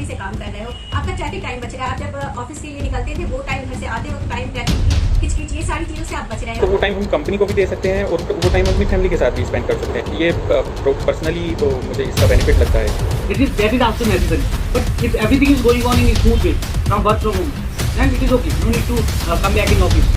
से काम कर रहे हो, आपका ट्रैफिक टाइम बच रहा है। आप जब ऑफिस के लिए निकलते थे वो टाइम, घर से आते वक्त टाइम, ट्रैफिक की किचकिच, ये सारी चीज़ों से आप बच रहे तो हो। वो टाइम हम कंपनी को भी दे सकते हैं और वो टाइम अपनी फैमिली के साथ भी स्पेंड कर सकते हैं। ये पर्सनली तो मुझे इसका बेनिफिट लगता है। That is also necessary. But if everything is going on in a smooth way from work from home, then it is okay. No need to come back in office.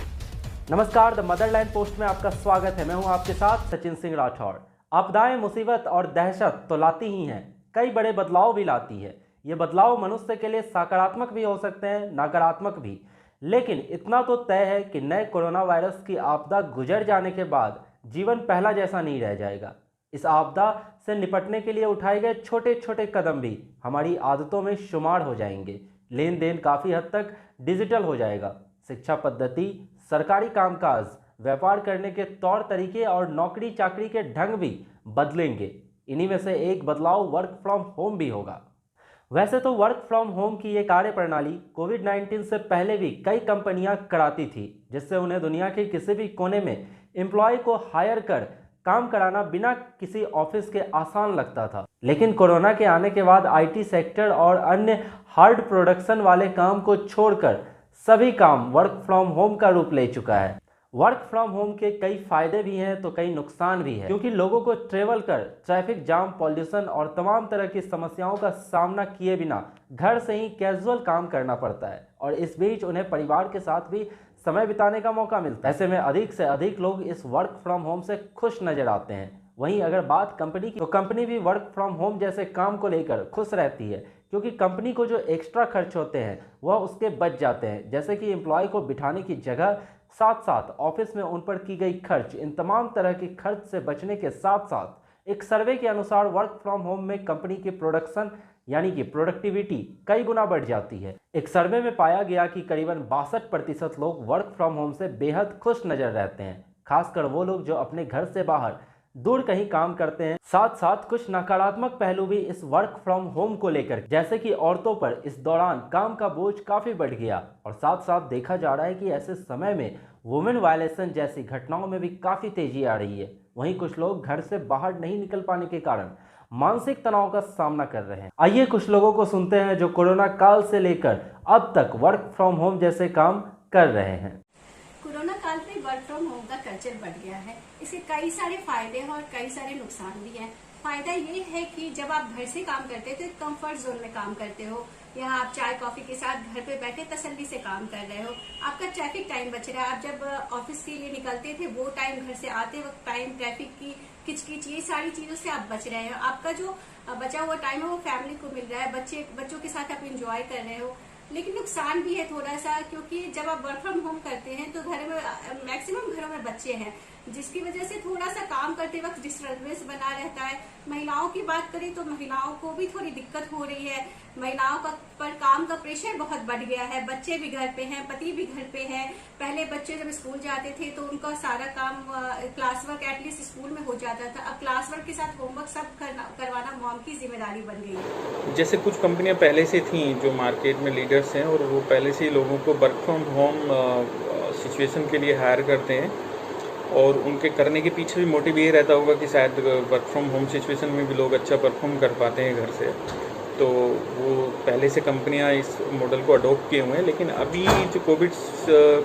नमस्कार, the Motherland post में आपका स्वागत है। मैं हूं आपके साथ सचिन सिंह राठौड़। आपदाएं, मुसीबत और दहशत तो लाती ही हैं, कई बड़े बदलाव भी लाती है। ये बदलाव मनुष्य के लिए सकारात्मक भी हो सकते हैं, नकारात्मक भी। लेकिन इतना तो तय है कि नए कोरोना वायरस की आपदा गुजर जाने के बाद जीवन पहला जैसा नहीं रह जाएगा। इस आपदा से निपटने के लिए उठाए गए छोटे छोटे कदम भी हमारी आदतों में शुमार हो जाएंगे। लेन देन काफ़ी हद तक डिजिटल हो जाएगा। शिक्षा पद्धति, सरकारी कामकाज, व्यापार करने के तौर तरीके और नौकरी चाकरी के ढंग भी बदलेंगे। इन्हीं में से एक बदलाव वर्क फ्रॉम होम भी होगा। वैसे तो वर्क फ्रॉम होम की ये कार्य प्रणाली कोविड-19 से पहले भी कई कंपनियां कराती थी, जिससे उन्हें दुनिया के किसी भी कोने में एम्प्लॉय को हायर कर काम कराना बिना किसी ऑफिस के आसान लगता था। लेकिन कोरोना के आने के बाद आईटी सेक्टर और अन्य हार्ड प्रोडक्शन वाले काम को छोड़कर सभी काम वर्क फ्रॉम होम का रूप ले चुका है। वर्क फ्रॉम होम के कई फायदे भी हैं तो कई नुकसान भी हैं, क्योंकि लोगों को ट्रेवल कर ट्रैफिक जाम, पॉल्यूशन और तमाम तरह की समस्याओं का सामना किए बिना घर से ही कैजुअल काम करना पड़ता है और इस बीच उन्हें परिवार के साथ भी समय बिताने का मौका मिलता है। ऐसे में अधिक से अधिक लोग इस वर्क फ्रॉम होम से खुश नजर आते हैं। वहीं अगर बात कंपनी की, तो कंपनी भी वर्क फ्रॉम होम जैसे काम को लेकर खुश रहती है, क्योंकि कंपनी को जो एक्स्ट्रा खर्च होते हैं वह उसके बच जाते हैं, जैसे कि एम्प्लॉय को बिठाने की जगह, साथ साथ ऑफिस में उन पर की गई खर्च। इन तमाम तरह के खर्च से बचने के साथ साथ एक सर्वे के अनुसार वर्क फ्रॉम होम में कंपनी की प्रोडक्शन यानी कि प्रोडक्टिविटी कई गुना बढ़ जाती है। एक सर्वे में पाया गया कि करीबन 62% लोग वर्क फ्रॉम होम से बेहद खुश नजर रहते हैं, खासकर वो लोग जो अपने घर से बाहर दूर कहीं काम करते हैं। साथ साथ कुछ नकारात्मक पहलू भी इस वर्क फ्रॉम होम को लेकर, जैसे कि औरतों पर इस दौरान काम का बोझ काफी बढ़ गया और साथ साथ देखा जा रहा है कि ऐसे समय में वुमेन वायलेशन जैसी घटनाओं में भी काफी तेजी आ रही है। वहीं कुछ लोग घर से बाहर नहीं निकल पाने के कारण मानसिक तनाव का सामना कर रहे हैं। आइए कुछ लोगों को सुनते हैं जो कोरोना काल से लेकर अब तक वर्क फ्रॉम होम जैसे काम कर रहे हैं। कोरोना काल में वर्क फ्रॉम होम का कल्चर बढ़ गया है। इसके कई सारे फायदे हैं और कई सारे नुकसान भी हैं। फायदा ये है कि जब आप घर से काम करते थे, कंफर्ट जोन में काम करते हो, यहाँ आप चाय कॉफी के साथ घर पे बैठे तसल्ली से काम कर रहे हो, आपका ट्रैफिक टाइम बच रहा है। आप जब ऑफिस के लिए निकलते थे वो टाइम, घर से आते वक्त टाइम, ट्रैफिक की किचकिच, ये सारी चीजों से आप बच रहे हो। आपका जो बचा हुआ टाइम है वो फैमिली को मिल रहा है, बच्चों के साथ आप इंजॉय कर रहे हो। लेकिन नुकसान भी है थोड़ा सा, क्योंकि जब आप वर्क फ्रॉम होम करते हैं तो घर में मैक्सिमम घरों में बच्चे हैं, जिसकी वजह से थोड़ा सा काम करते वक्त डिस्टर्बेंस बना रहता है। महिलाओं की बात करें तो महिलाओं को भी थोड़ी दिक्कत हो रही है। महिलाओं का पर काम का प्रेशर बहुत बढ़ गया है। बच्चे भी घर पे हैं, पति भी घर पे है। पहले बच्चे जब स्कूल जाते थे तो उनका सारा काम, क्लास वर्क एटलीस्ट स्कूल में हो जाता था। अब क्लास वर्क के साथ होमवर्क सब करवाना मॉम की जिम्मेदारी बन गई है। जैसे कुछ कंपनियां पहले से थी जो मार्केट में लीडर्स हैं और वो पहले से ही लोगों को वर्क फ्रॉम होम सिचुएशन के लिए हायर करते हैं और उनके करने के पीछे भी मोटिव ये रहता होगा कि शायद वर्क फ्रॉम होम सिचुएशन में भी लोग अच्छा परफॉर्म कर पाते हैं घर से। तो वो पहले से कंपनियां इस मॉडल को अडॉप्ट किए हुए हैं। लेकिन अभी जो कोविड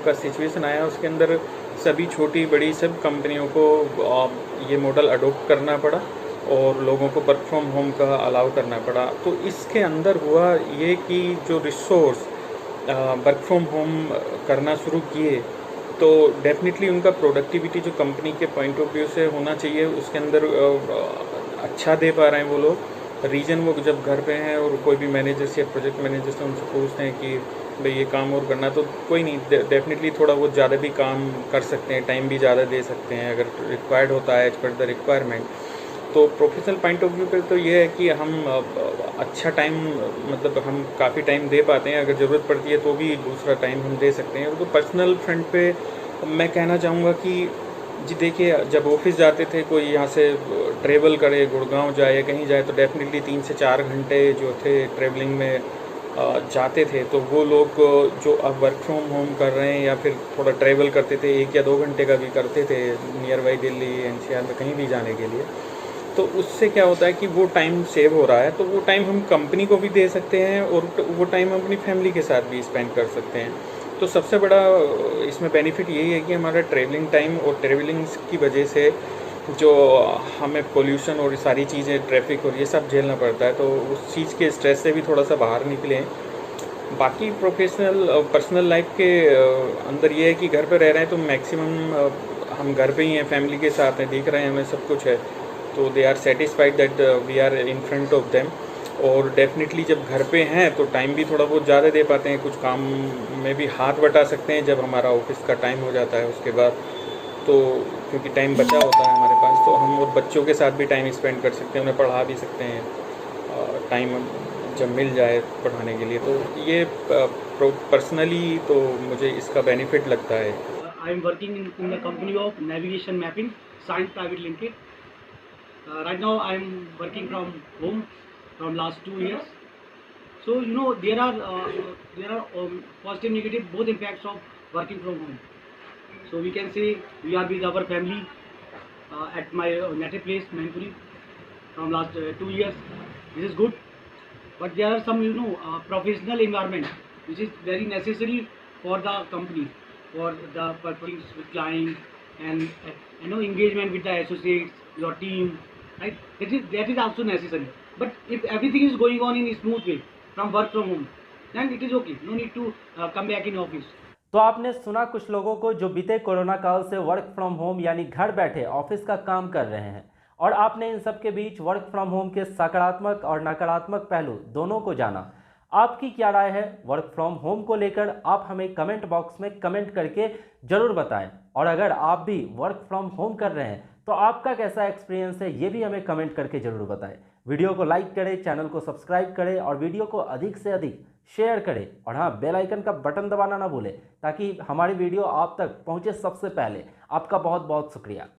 का सिचुएशन आया उसके अंदर सभी छोटी बड़ी सब कंपनियों को ये मॉडल अडॉप्ट करना पड़ा और लोगों को वर्क फ्रॉम होम का अलाउ करना पड़ा। तो इसके अंदर हुआ ये कि जो रिसोर्स वर्क फ्रॉम होम करना शुरू किए तो डेफिनेटली उनका प्रोडक्टिविटी जो कंपनी के पॉइंट ऑफ व्यू से होना चाहिए उसके अंदर अच्छा दे पा रहे हैं वो लोग। रीजन वो जब घर पे हैं और कोई भी मैनेजर्स या प्रोजेक्ट मैनेजर से उनसे पूछते हैं कि भाई ये काम और करना, तो कोई नहीं, डेफिनेटली थोड़ा बहुत ज़्यादा भी काम कर सकते हैं, टाइम भी ज़्यादा दे सकते हैं अगर रिक्वायर्ड होता है एज पर द रिक्वायरमेंट। तो प्रोफेशनल पॉइंट ऑफ व्यू पे तो ये है कि हम अच्छा टाइम, मतलब हम काफ़ी टाइम दे पाते हैं, अगर ज़रूरत पड़ती है तो भी दूसरा टाइम हम दे सकते हैं। तो पर्सनल फ्रंट पे मैं कहना चाहूँगा कि जी देखिए, जब ऑफिस जाते थे, कोई यहाँ से ट्रेवल करे, गुड़गांव जाए या कहीं जाए, तो डेफिनेटली 3 से 4 घंटे जो थे ट्रेवलिंग में जाते थे। तो वो लोग जो अब वर्क फ्रॉम होम कर रहे हैं या फिर थोड़ा ट्रैवल करते थे, 1 या 2 घंटे का भी करते थे नियर बाई दिल्ली एनसीआर में कहीं भी जाने के लिए, तो उससे क्या होता है कि वो टाइम सेव हो रहा है, तो वो टाइम हम कंपनी को भी दे सकते हैं और वो टाइम हम अपनी फैमिली के साथ भी स्पेंड कर सकते हैं। तो सबसे बड़ा इसमें बेनिफिट यही है कि हमारा ट्रैवलिंग टाइम और ट्रैवलिंग की वजह से जो हमें पोल्यूशन और सारी चीज़ें, ट्रैफिक और ये सब झेलना पड़ता है, तो उस चीज़ के स्ट्रेस से भी थोड़ा सा बाहर निकलें। बाकी प्रोफेशनल पर्सनल लाइफ के अंदर ये है कि घर पे रह रहे हैं तो मैक्सिमम हम घर पे ही हैं, फैमिली के साथ हैं, दिख रहे हैं, हमें सब कुछ है, तो they are satisfied that we are in front of them. और डेफिनेटली जब घर पे हैं तो टाइम भी थोड़ा बहुत ज़्यादा दे पाते हैं, कुछ काम में भी हाथ बटा सकते हैं जब हमारा ऑफिस का टाइम हो जाता है उसके बाद, तो क्योंकि टाइम बचा होता है हमारे पास, तो हम और बच्चों के साथ भी टाइम स्पेंड कर सकते हैं, उन्हें पढ़ा भी सकते हैं टाइम जब मिल जाए पढ़ाने के लिए। तो ये पर्सनली तो मुझे इसका बेनिफिट लगता है। I am working in the company of Navigation Mapping Science Private Limited. Right now I am working from home from last 2 years. So you know there are positive, negative both impacts of working from home. So we can say we are with our family at my native place Mainpuri from last 2 years. This is good, but there are some professional environment which is very necessary for the company, for the purpose with client and engagement with the associates, your team, right? That is also necessary. But if everything is going on in a smooth way from work from home, then it is okay. No need to come back in office. तो आपने सुना कुछ लोगों को जो बीते corona काल से वर्क फ्रॉम होम यानी घर बैठे ऑफिस का काम कर रहे हैं, और आपने इन सब के बीच वर्क फ्रॉम होम के सकारात्मक और नकारात्मक पहलू दोनों को जाना। आपकी क्या राय है वर्क फ्रॉम होम को लेकर, आप हमें कमेंट बॉक्स में कमेंट करके ज़रूर बताएं। और अगर आप भी वर्क फ्रॉम होम कर रहे हैं तो आपका कैसा एक्सपीरियंस है ये भी हमें कमेंट करके ज़रूर बताएं। वीडियो को लाइक करें, चैनल को सब्सक्राइब करें और वीडियो को अधिक से अधिक शेयर करें। और हाँ, बेल आइकन का बटन दबाना ना भूलें ताकि हमारी वीडियो आप तक पहुँचे सबसे पहले। आपका बहुत बहुत शुक्रिया।